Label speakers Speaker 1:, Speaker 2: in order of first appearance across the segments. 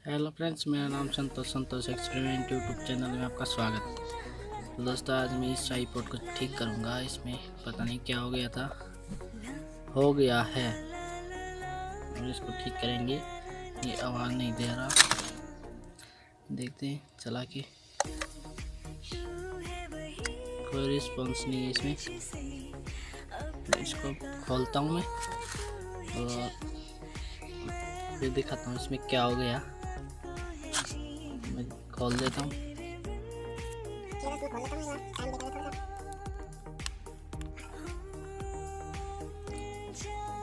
Speaker 1: Hello friends, मेरा नाम संतोष experiment YouTube channel में आपका स्वागत। तो दोस्तों, आज मैं इस iPod को ठीक करूंगा। इसमें पता नहीं क्या हो गया था, हो गया है और इसको ठीक करेंगे। ये आवाज़ नहीं दे रहा, देखते हैं चला के। कोई रिस्पॉन्स नहीं है इसमें। इसको खोलता हूँ मैं और फिर दिखाता हूँ इसमें क्या हो गया। मैं खोल देता हूँ।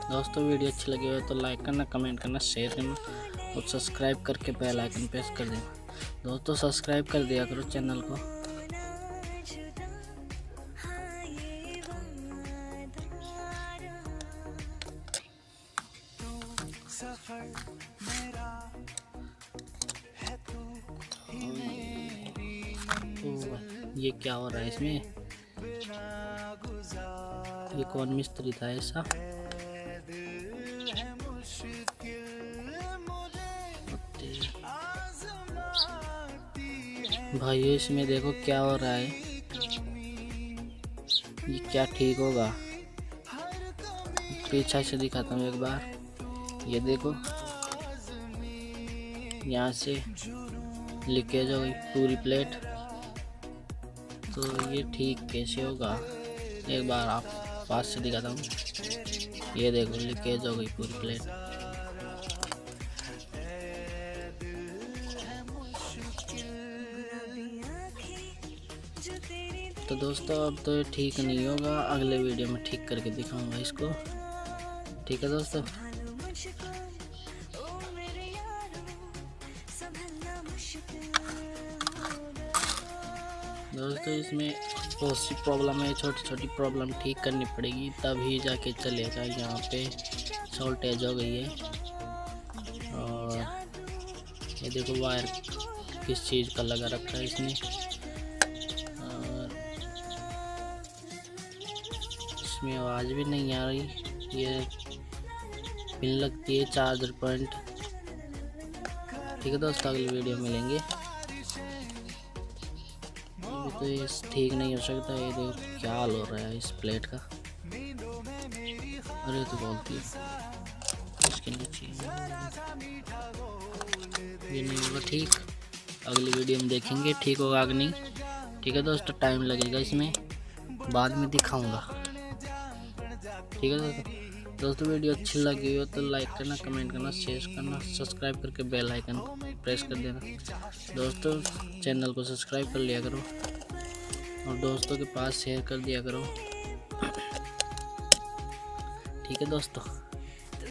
Speaker 1: दोस्तों, वीडियो अच्छी लगी हो तो लाइक करना, कमेंट करना, शेयर करना और सब्सक्राइब करके बेल आइकन प्रेस कर देना। दोस्तों, सब्सक्राइब कर दिया करो चैनल को। ये क्या हो रहा है इसमें? ये कौन मिस्त्री था ऐसा? भाई इसमें देखो क्या हो रहा है। ये क्या ठीक होगा? पीछे से दिखाता हूँ एक बार। ये देखो, यहाँ से लीकेज हो गई पूरी प्लेट। तो ये ठीक कैसे होगा? एक बार आप पास से दिखाता हूँ। ये देखो, लीकेज हो गई पूरी प्लेट। तो दोस्तों, अब तो ये ठीक नहीं होगा। अगले वीडियो में ठीक करके दिखाऊंगा इसको। ठीक है दोस्तों। दोस्तों, इसमें बहुत सी प्रॉब्लम है, छोटी छोटी प्रॉब्लम ठीक करनी पड़ेगी तभी जाके चलेगा। यहाँ पे शॉर्टेज हो गई है। और ये देखो, वायर किस चीज़ का लगा रखा है इसने। और इसमें आवाज़ भी नहीं आ रही। ये पिन लगती है चार्जर पॉइंट। ठीक है दोस्तों, अगली वीडियो में मिलेंगे। तो ये ठीक नहीं हो सकता। ये देखो क्या हाल हो रहा है इस प्लेट का। अरे तो बोलती है इसके नीचे ये नहीं होगा ठीक। अगली वीडियो में देखेंगे ठीक होगा कि नहीं। ठीक है दोस्तों, टाइम लगेगा इसमें, बाद में दिखाऊंगा। ठीक है दोस्तों, वीडियो अच्छी लगी हो तो लाइक करना, कमेंट करना, शेयर करना, सब्सक्राइब करके बेल आइकन प्रेस कर देना। दोस्तों, चैनल को सब्सक्राइब कर लिया करो और दोस्तों के पास शेयर कर दिया करो। ठीक है दोस्तों।